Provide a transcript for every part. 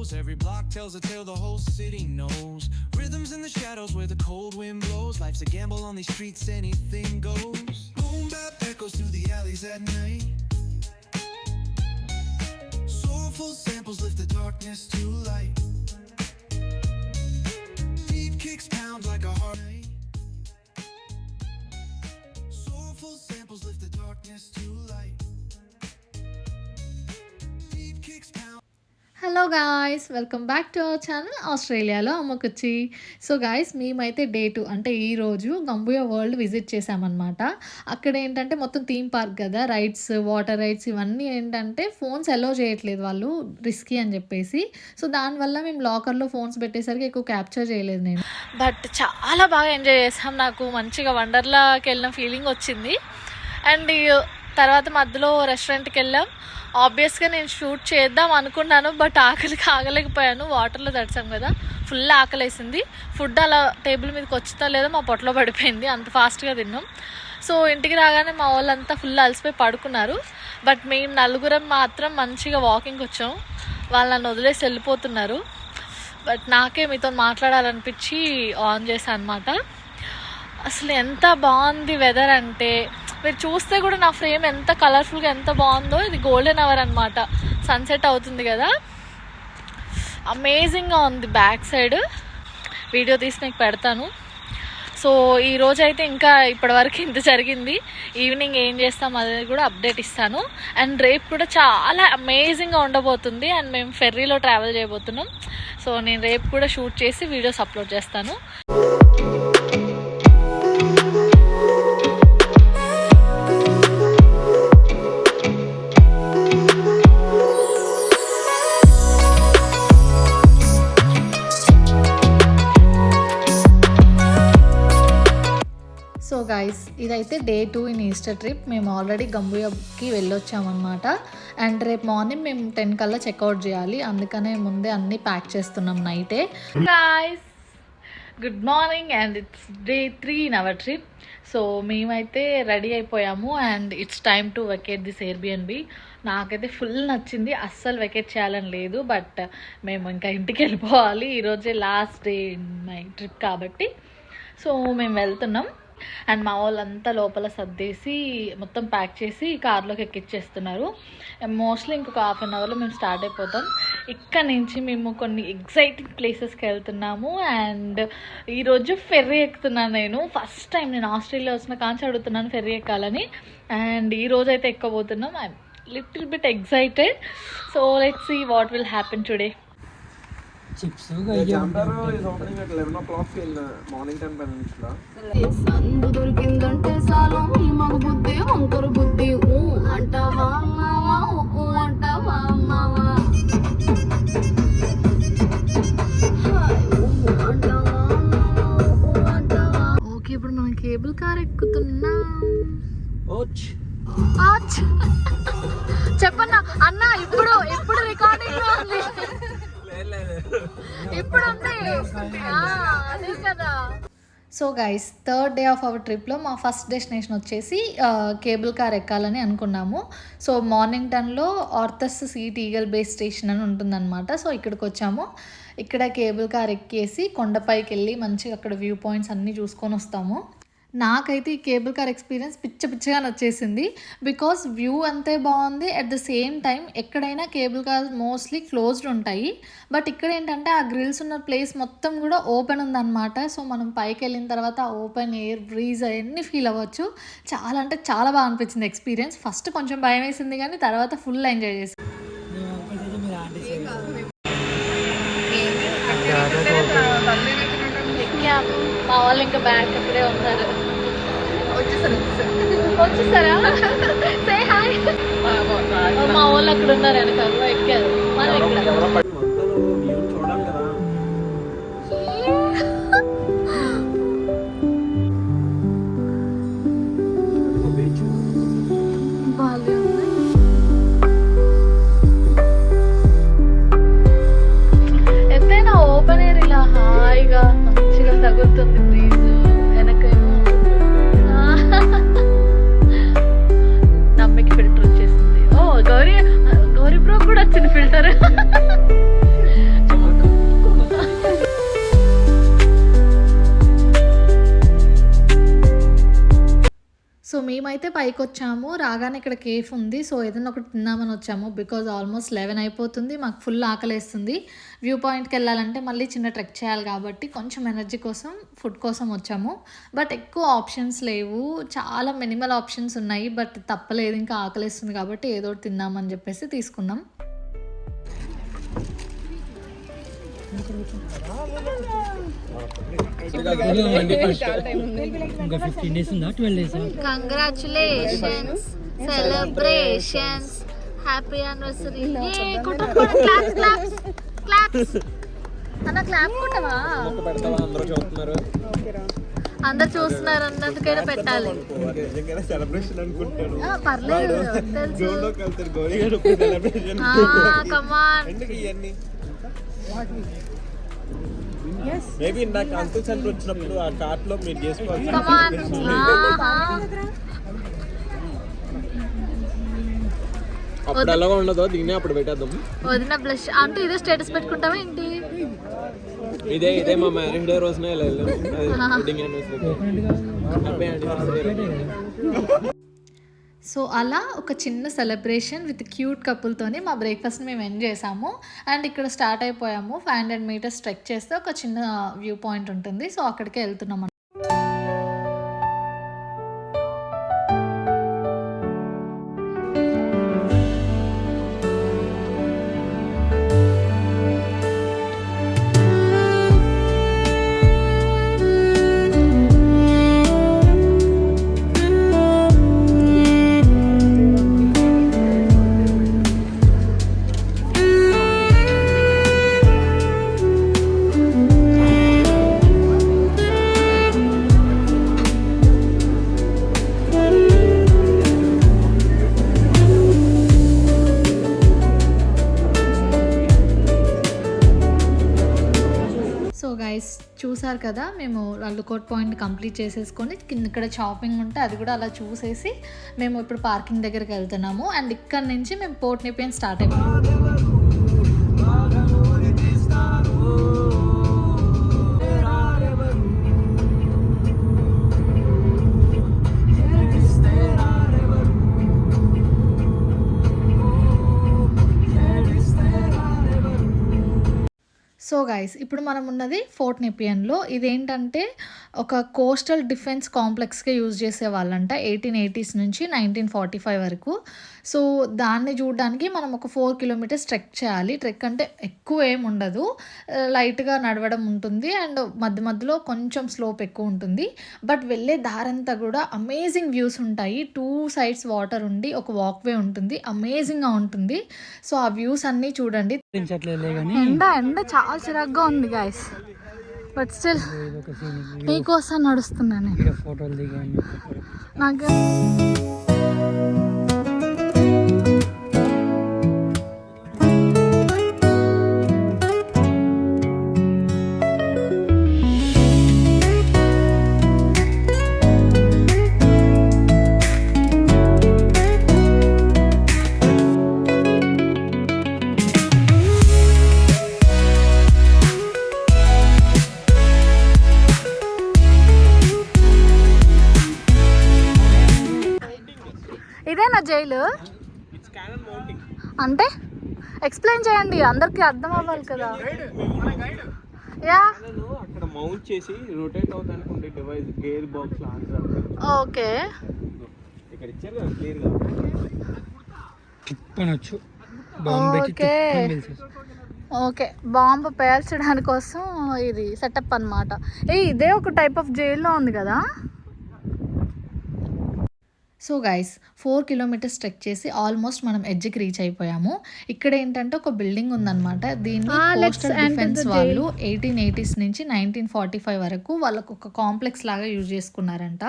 windows. Every block tells a tale the whole city knows. Rhythms in the shadows where the cold wind blows. Life's a gamble on these streets, anything goes. Boom bap echoes through the alleys at night. Soulful samples lift the darkness to light. Deep kicks pound like a heart. Soulful samples lift the darkness to light. Deep kicks pound. Hello guys, welcome back to our channel ఆస్ట్రేలియాలో అమ్మకొచ్చి. So guys, మేమైతే day 2 అంటే ఈరోజు గంబుయా world visit చేసామన్నమాట. అక్కడ ఏంటంటే మొత్తం theme park కదా, rides, water rides ఇవన్నీ ఏంటంటే ఫోన్స్ అలో చేయట్లేదు వాళ్ళు, రిస్కీ అని చెప్పేసి. సో దానివల్ల మేము లాకర్లో ఫోన్స్ పెట్టేసరికి ఎక్కువ క్యాప్చర్ చేయలేదు నేను. బట్ చాలా బాగా ఎంజాయ్ చేసాం. నాకు మంచిగా వండర్లాకి వెళ్ళిన ఫీలింగ్ వచ్చింది. అండ్ తర్వాత మధ్యలో రెస్టారెంట్కి వెళ్ళాం. ఆబ్వియస్గా నేను షూట్ చేద్దాం అనుకున్నాను, బట్ ఆకలికి ఆగలేకపోయాను. వాటర్లో తడిసాం కదా, ఫుల్ ఆకలేసింది. ఫుడ్ అలా టేబుల్ మీదకి వచ్చిందో లేదో మా పొట్టలో పడిపోయింది, అంత ఫాస్ట్గా తిన్నాం. సో ఇంటికి రాగానే మా వాళ్ళంతా ఫుల్ అలసిపోయి పడుకున్నారు. బట్ మేము నలుగురం మాత్రం మంచిగా వాకింగ్ వచ్చాం. వాళ్ళు నన్ను వదిలేసి వెళ్ళిపోతున్నారు. బట్ నాకే మీతో మాట్లాడాలనిపించి ఆన్ చేశాను అనమాట. అసలు ఎంత బాగుంది వెదర్ అంటే, మీరు చూస్తే కూడా నా ఫ్రేమ్ ఎంత కలర్ఫుల్గా ఎంత బాగుందో. ఇది గోల్డెన్ అవర్ అనమాట, సన్సెట్ అవుతుంది కదా, అమేజింగ్గా ఉంది. బ్యాక్ సైడ్ వీడియో తీసి మీకు పెడతాను. సో ఈరోజైతే ఇంకా ఇప్పటివరకు ఇంత జరిగింది. ఈవినింగ్ ఏం చేస్తాం అనేది కూడా అప్డేట్ ఇస్తాను. అండ్ రేపు కూడా చాలా అమేజింగ్గా ఉండబోతుంది. అండ్ మేము ఫెర్రీలో ట్రావెల్ చేయబోతున్నాం. సో నేను రేపు కూడా షూట్ చేసి వీడియోస్ అప్లోడ్ చేస్తాను. సో గైస్, ఇదైతే డే 2 ఇన్ ఈస్టర్ ట్రిప్. మేము ఆల్రెడీ గంబుయాకి వెళ్ళొచ్చామన్నమాట. అండ్ రేపు మార్నింగ్ మేము 10 కల్లా చెక్అవుట్ చేయాలి, అందుకనే ముందే అన్నీ ప్యాక్ చేస్తున్నాం నైటే. Guys, good morning and it's day 3 in our trip. So మేమైతే రెడీ అయిపోయాము and it's time to vacate this Airbnb. నాకైతే ఫుల్ నచ్చింది, అస్సలు వెకేట్ చేయాలని లేదు. బట్ మేము ఇంకా ఇంటికి వెళ్ళిపోవాలి, ఈరోజే last day in my trip కాబట్టి. సో మేము వెళ్తున్నాం. అండ్ మా వాళ్ళంతా లోపల సర్దేసి మొత్తం ప్యాక్ చేసి కార్లోకి ఎక్కిచ్చేస్తున్నారు. మోస్ట్లీ ఇంకొక హాఫ్ అన్ అవర్లో మేము స్టార్ట్ అయిపోతాం. ఇక్కడ నుంచి మేము కొన్ని ఎగ్జైటింగ్ ప్లేసెస్కి వెళ్తున్నాము. అండ్ ఈరోజు ఫెర్రీ ఎక్కుతున్నాను. నేను ఫస్ట్ టైం నేను ఆస్ట్రేలియా వచ్చిన కాంచి అడుగుతున్నాను ఫెర్రీ ఎక్కాలని. అండ్ ఈరోజు అయితే ఎక్కబోతున్నాం. I'm little bit excited. So let's see what will happen today. Chips దొరికిందంటే చాలు ఈ మగ బుద్ధి వంకర బుద్ధి అంటావా మావా అంటావా మావా ఓకే, ఇప్పుడు మనం కేబుల్ కార్ ఎక్కుతున్నాం. చెప్పన్నా అన్న, ఇప్పుడు రికార్డింగ్ ఉంది, ఇప్పుడు ఉంది అదే కదా. So guys, third day of our ట్రిప్లో మా ఫస్ట్ డెస్టినేషన్ వచ్చేసి కేబుల్ కార్ ఎక్కాలని అనుకున్నాము. సో మార్నింగ్ 10లో Arthur's seat eagle base station అని ఉంటుందన్నమాట. సో ఇక్కడికి వచ్చాము. ఇక్కడ కేబుల్ కార్ ఎక్కేసి కొండపైకి వెళ్ళి మంచిగా అక్కడ వ్యూ పాయింట్స్ అన్నీ చూసుకొని వస్తాము. నాకైతే ఈ కేబుల్ కార్ ఎక్స్పీరియన్స్ పిచ్చగా నచ్చేసింది. బికాస్ వ్యూ అంతే బాగుంది, అట్ ద సేమ్ టైం ఎక్కడైనా కేబుల్ కార్ మోస్ట్లీ క్లోజ్డ్ ఉంటాయి. బట్ ఇక్కడ ఏంటంటే ఆ గ్రిల్స్ ఉన్న ప్లేస్ మొత్తం కూడా ఓపెన్ ఉందన్నమాట. సో మనం పైకి వెళ్ళిన తర్వాత ఆ ఓపెన్ ఎయిర్, బ్రీజ్ అవన్నీ ఫీల్ అవ్వచ్చు. చాలా అంటే చాలా బాగా అనిపించింది ఎక్స్పీరియన్స్. ఫస్ట్ కొంచెం భయం వేసింది కానీ తర్వాత ఫుల్ ఎంజాయ్ చేసింది. మా వాళ్ళు ఇంకా బ్యాక్ అక్కడే ఉన్నారు. వచ్చేసారా? Say hi. మా వాళ్ళు అక్కడ ఉన్నారు, వెనకాల ఎక్కారు. మనం ఇక్కడ ఎంతైనా ఓపెన్ ఎయిర్ ఇలా హాయిగా మంచిగా తగులుతుంది బ్రీజ్. వెనకేమో నమ్మకి ఫిల్టర్ వచ్చేసింది. ఓ గౌరీ బ్రో కూడా వచ్చింది ఫిల్టర్. సో మేమైతే పైకొచ్చాము. రాగానే ఇక్కడ కేఫ్ ఉంది. సో ఏదైనా ఒకటి తిందామని వచ్చాము. బికాజ్ ఆల్మోస్ట్ 11 అయిపోతుంది. మాకు ఫుల్ ఆకలేస్తుంది. వ్యూ పాయింట్‌కి వెళ్ళాలంటే మళ్ళీ చిన్న ట్రెక్ చేయాలి కాబట్టి కొంచెం ఎనర్జీ కోసం ఫుడ్ కోసం వచ్చాము. బట్ ఎక్కువ ఆప్షన్స్ లేవు. చాలా మినిమల్ ఆప్షన్స్ ఉన్నాయి. బట్ తప్పలేదు, ఇంకా ఆకలేస్తుంది కాబట్టి ఏదో ఒకటి తిందామని చెప్పేసి తీసుకున్నాం. ఇంకా 15 days ఉందా 12 days? Congratulations, celebrations, happy anniversary. Claps claps claps అన్న, క్లాప్ కొట్టవా? అందరు చూస్తున్నారు అన్నందుకైనా పెట్టాలి. పర్లేదు, కమాన్. మేబీ నాకు అంకుల్ సెంటర్ వచ్చినప్పుడు ఆ కార్ట్ లో మీరు చేసుకోవాలి. అప్పుడు అలాగా ఉండదు, దీన్ని అప్పుడు పెట్టేద్దాం. వదిన బ్లష్ అంటే ఇదే స్టేటస్ పెట్టుకుంటావా ఏంటి? ఇదే మా మ్యారేజ్ డే రోజునే వెడ్డింగ్ యానివర్సరీ. సో అలా ఒక చిన్న సెలబ్రేషన్ విత్ క్యూట్ కపుల్తోని మా బ్రేక్ఫాస్ట్ మేము ఎండ్ చేసాము. అండ్ ఇక్కడ స్టార్ట్ అయిపోయాము. 500 meters ట్రెక్ చేస్తే ఒక చిన్న వ్యూ పాయింట్ ఉంటుంది. సో అక్కడికే వెళ్తున్నాం. చూసారు కదా, మేము రల్లుకోట్ పాయింట్ కంప్లీట్ చేసేసుకొని కింద ఇక్కడ షాపింగ్ ఉంటే అది కూడా అలా చూసేసి మేము ఇప్పుడు పార్కింగ్ దగ్గరికి వెళ్తున్నాము. అండ్ ఇక్కడ నుంచి మేము పోర్ట్ నెపియన్ స్టార్ట్ అయిపోయాము. సో గైస్, ఇప్పుడు మనం ఉన్నది ఫోర్ట్ నెపియన్లో. ఇదేంటంటే ఒక కోస్టల్ డిఫెన్స్ కాంప్లెక్స్గా యూజ్ చేసేవాళ్ళంట 1880s నుంచి 1945 వరకు. సో దాన్ని చూడడానికి మనం ఒక 4 kilometers ట్రెక్ చేయాలి. ట్రెక్ అంటే ఎక్కువ ఏమి ఉండదు, లైట్గా నడవడం ఉంటుంది అండ్ మధ్య మధ్యలో కొంచెం స్లోప్ ఎక్కువ ఉంటుంది. బట్ వెళ్ళే దారంతా కూడా అమేజింగ్ వ్యూస్ ఉంటాయి. 2 sides వాటర్ ఉండి ఒక వాక్వే ఉంటుంది, అమేజింగ్గా ఉంటుంది. సో ఆ వ్యూస్ అన్నీ చూడండి. ఎండ చాలా చిరాగ్గా ఉంది గైస్, బట్ స్టిల్ మీకోసం నడుస్తున్నాను. ఫోటోలు దిగాను నాకు ఇదేనా జైలు అంటే? ఎక్స్ప్లెయిన్ చేయండి, అందరికి అర్థం అవ్వాలి కదా. యా, అక్కడ మౌంట్ చేసి రొటేట్ అవుతానికి ఉండే డివైస్ గేర్ బాక్స్ లాంటిది. ఓకే, ఇక్కడ ఇచ్చారు కదా క్లియర్ గా. తిప్పనొచ్చు. ఓకే ఓకే, బాంబు పేల్చడానికి కోసం ఇది సెటప్ అన్నమాట. ఇదే ఒక టైప్ ఆఫ్ జైల్లో ఉంది కదా. సో గైస్, 4 kilometers ట్రెక్ చేసి ఆల్మోస్ట్ మనం ఎడ్జ్కి రీచ్ అయిపోయాము. ఇక్కడ ఏంటంటే ఒక బిల్డింగ్ ఉందన్నమాట. దీన్ని కోస్టల్ డిఫెన్స్ వాళ్ళు 1880s నుంచి 1945 వరకు వాళ్ళకు ఒక కాంప్లెక్స్ లాగా యూజ్ చేసుకున్నారంట.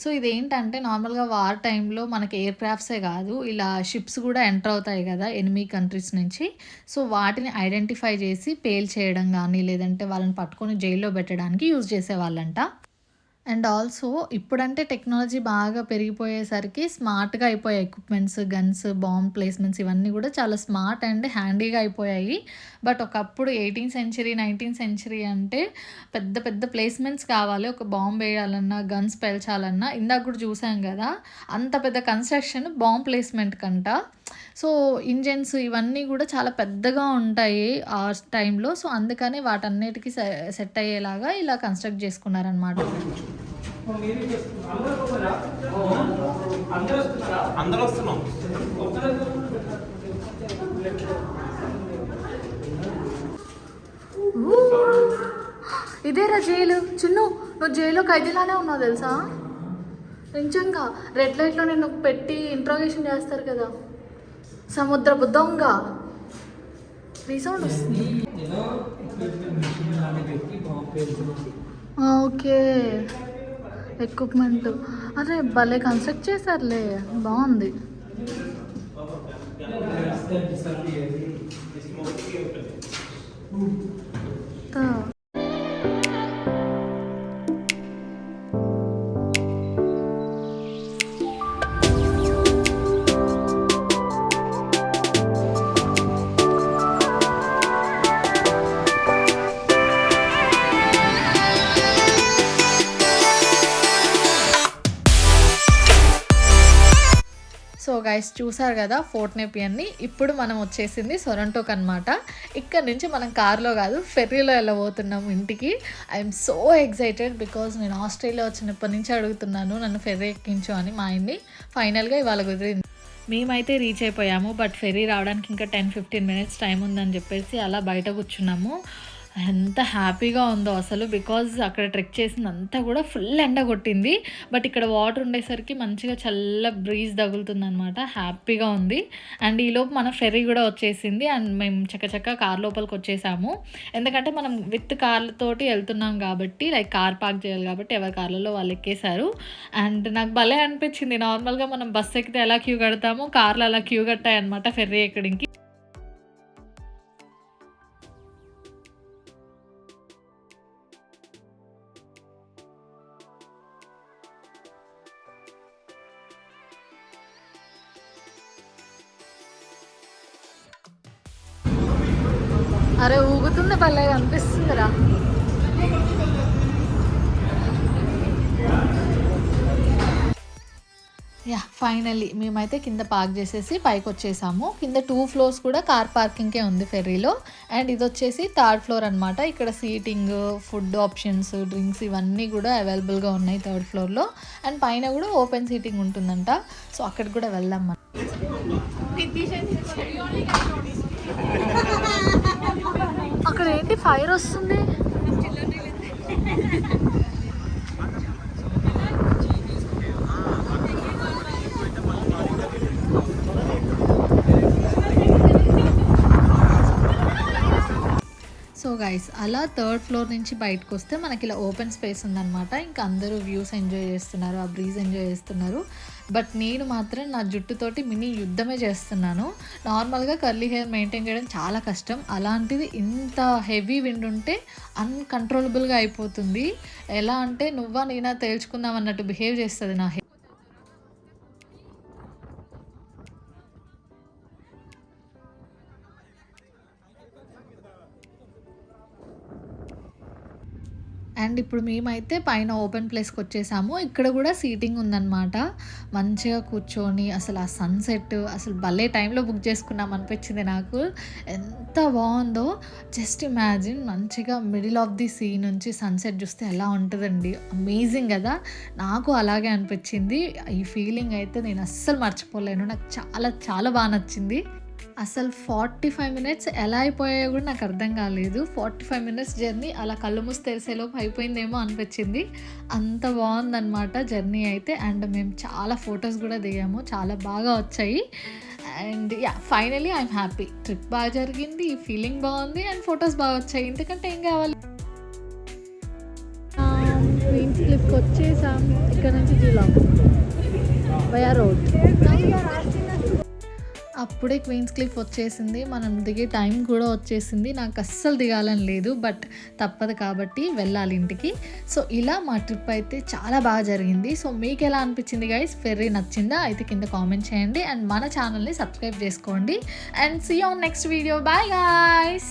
సో ఇదేంటంటే నార్మల్గా వార్ టైంలో మనకి ఎయిర్ క్రాఫ్ట్సే కాదు, ఇలా షిప్స్ కూడా ఎంటర్ అవుతాయి కదా ఎనిమీ కంట్రీస్ నుంచి. సో వాటిని ఐడెంటిఫై చేసి పేల్ చేయడం కానీ లేదంటే వాళ్ళని పట్టుకొని జైల్లో పెట్టడానికి యూజ్ చేసేవాళ్ళంట. అండ్ ఆల్సో ఇప్పుడంటే టెక్నాలజీ బాగా పెరిగిపోయేసరికి స్మార్ట్‌గా అయిపోయాయి ఎక్విప్‌మెంట్స్, గన్స్, బాంబ్ ప్లేస్‌మెంట్స్ ఇవన్నీ కూడా చాలా స్మార్ట్ అండ్ హ్యాండీగా అయిపోయాయి. బట్ ఒకప్పుడు 18th సెంచరీ, 19th సెంచరీ అంటే పెద్ద పెద్ద ప్లేస్‌మెంట్స్ కావాలి. ఒక బాంబ్ వేయాలన్నా, గన్స్ పేల్చాలన్నా ఇందాక కూడా చూసాం కదా! అంత పెద్ద కన్‌స్ట్రక్షన్ బాంబ్ ప్లేస్‌మెంట్ కంట. సో, ఇంజిన్స్ ఇవన్నీ కూడా చాలా పెద్దగా ఉంటాయి ఆ టైంలో. సో, అందుకని వాటన్నిటికి సెట్ అయ్యేలాగా ఇలా కన్‌స్ట్రక్ట్ చేసుకున్నారనమాట. అందరూ వస్తున్నాం. ఇదేరా జైలు. చిన్ను, నువ్వు జైల్లో ఖైదీలానే ఉన్నావు తెలుసా? నిజంగా రెడ్ లైట్లో నేను పెట్టి ఇంట్రోగేషన్ చేస్తారు కదా, సముద్రపు దొంగ. రీసౌండ్ వస్తుంది. Okay, equipment. అరే భలే కన్స్ట్రక్ట్ చేశారులే, బాగుంది. సో గైస్ చూసారు కదా ఫోర్ట్ నేపియర్ని. ఇప్పుడు మనం వచ్చేసింది సొరంటోక్ అనమాట. ఇక్కడ నుంచి మనం కార్లో కాదు ఫెర్రీలో వెళ్ళబోతున్నాము ఇంటికి. ఐఎమ్ సో ఎక్సైటెడ్ బికాజ్ నేను ఆస్ట్రేలియా వచ్చినప్పటి నుంచి అడుగుతున్నాను నన్ను ఫెర్రీ ఎక్కించు అని మా ఆయన్ని. ఫైనల్గా ఇవాళ కుదిరింది. మేమైతే రీచ్ అయిపోయాము. బట్ ఫెర్రీ రావడానికి ఇంకా 10-15 మినిట్స్ టైం ఉందని చెప్పేసి అలా బయట కూర్చున్నాము. ఎంత హ్యాపీగా ఉందో అసలు, బికాజ్ అక్కడ ట్రెక్ చేసిందంతా కూడా ఫుల్ ఎండ కొట్టింది. బట్ ఇక్కడ వాటర్ ఉండేసరికి మంచిగా చల్ల బ్రీజ్ తగులుతుంది అనమాట. హ్యాపీగా ఉంది. అండ్ ఈలోపు మన ఫెర్రీ కూడా వచ్చేసింది. అండ్ మేము చక్కచక్క కార్ లోపలికి వచ్చేసాము. ఎందుకంటే మనం విత్ కార్లతోటి వెళ్తున్నాం కాబట్టి, లైక్ కార్ పార్క్ చేయాలి కాబట్టి ఎవరి కార్లలో వాళ్ళు ఎక్కేశారు. అండ్ నాకు భలే అనిపించింది. నార్మల్గా మనం బస్సు ఎక్కితే ఎలా క్యూ కడతామో కార్లు అలా క్యూ కట్టాయి అనమాట ఫెర్రీ ఎక్కడికి. అరే ఊగుతుంది, భలే అనిపిస్తుందిరా. యా ఫైనల్లీ మేమైతే కింద పార్క్ చేసేసి పైకి వచ్చేసాము. కింద 2 floors కూడా కార్ పార్కింగ్కే ఉంది ఫెర్రీలో. అండ్ ఇది వచ్చేసి 3rd floor అనమాట. ఇక్కడ సీటింగ్, ఫుడ్ ఆప్షన్స్, డ్రింక్స్ ఇవన్నీ కూడా అవైలబుల్గా ఉన్నాయి 3rd floorలో. అండ్ పైన కూడా ఓపెన్ సీటింగ్ ఉంటుందంట. సో అక్కడికి కూడా వెళ్దాం మనం. అక్కడ ఏంటి ఫైర్ వస్తుంది? సో గైస్ అలా 3rd floor నుంచి బయటకు వస్తే మనకి ఇలా ఓపెన్ స్పేస్ ఉందన్నమాట. ఇంకా అందరూ వ్యూస్ ఎంజాయ్ చేస్తున్నారు, ఆ బ్రీజ్ ఎంజాయ్ చేస్తున్నారు. బట్ నేను మాత్రం నా జుట్టుతోటి మినీ యుద్ధమే చేస్తున్నాను. నార్మల్గా కర్లీ హెయిర్ మెయింటైన్ చేయడం చాలా కష్టం. అలాంటిది ఇంత హెవీ విండ్ ఉంటే అన్కంట్రోలబుల్గా అయిపోతుంది. ఎలా అంటే నువ్వా నేనా తేల్చుకుందాం అన్నట్టు బిహేవ్ చేస్తుంది నా హెయిర్. అండ్ ఇప్పుడు మేమైతే పైన ఓపెన్ ప్లేస్కి వచ్చేసాము. ఇక్కడ కూడా సీటింగ్ ఉందన్నమాట. మంచిగా కూర్చొని అసలు ఆ సన్సెట్ అసలు భలే టైంలో బుక్ చేసుకున్నాం అనిపించింది నాకు. ఎంత బాగుందో జస్ట్ ఇమాజిన్. మంచిగా మిడిల్ ఆఫ్ ది సీ నుంచి సన్సెట్ చూస్తే ఎలా ఉంటుందండి, అమేజింగ్ కదా. నాకు అలాగే అనిపించింది. ఈ ఫీలింగ్ అయితే నేను అస్సలు మర్చిపోలేను. నాకు చాలా చాలా బాగా నచ్చింది. అసలు 45 మినిట్స్ ఎలా అయిపోయాయో కూడా నాకు అర్థం కాలేదు. 45 మినిట్స్ జర్నీ అలా కళ్ళు మూసి తెరిసేలోపు అయిపోయిందేమో అనిపించింది. అంత బాగుందన్నమాట జర్నీ అయితే. అండ్ మేము చాలా ఫొటోస్ కూడా దిగాము, చాలా బాగా వచ్చాయి. And yeah finally I'm happy. Trip బాగా జరిగింది, ఫీలింగ్ బాగుంది అండ్ ఫొటోస్ బాగా వచ్చాయి. ఇంతకంటే ఏం కావాలి. క్వీన్స్ క్లిఫ్కి వచ్చేసాం. ఇక్కడ నుంచి జిలాంగ్ వయా రోడ్. అప్పుడే క్వీన్స్ క్లిఫ్ వచ్చేసింది, మనం దిగే టైం కూడా వచ్చేసింది. నాకు అస్సలు దిగాలని లేదు, బట్ తప్పదు కాబట్టి వెళ్ళాలి ఇంటికి. సో ఇలా మా ట్రిప్ అయితే చాలా బాగా జరిగింది. సో మీకు ఎలా అనిపించింది గైస్? ఫెర్రీ నచ్చిందా? అయితే కింద కామెంట్ చేయండి అండ్ మన ఛానల్ని సబ్స్క్రైబ్ చేసుకోండి. And see you on next video. Bye guys.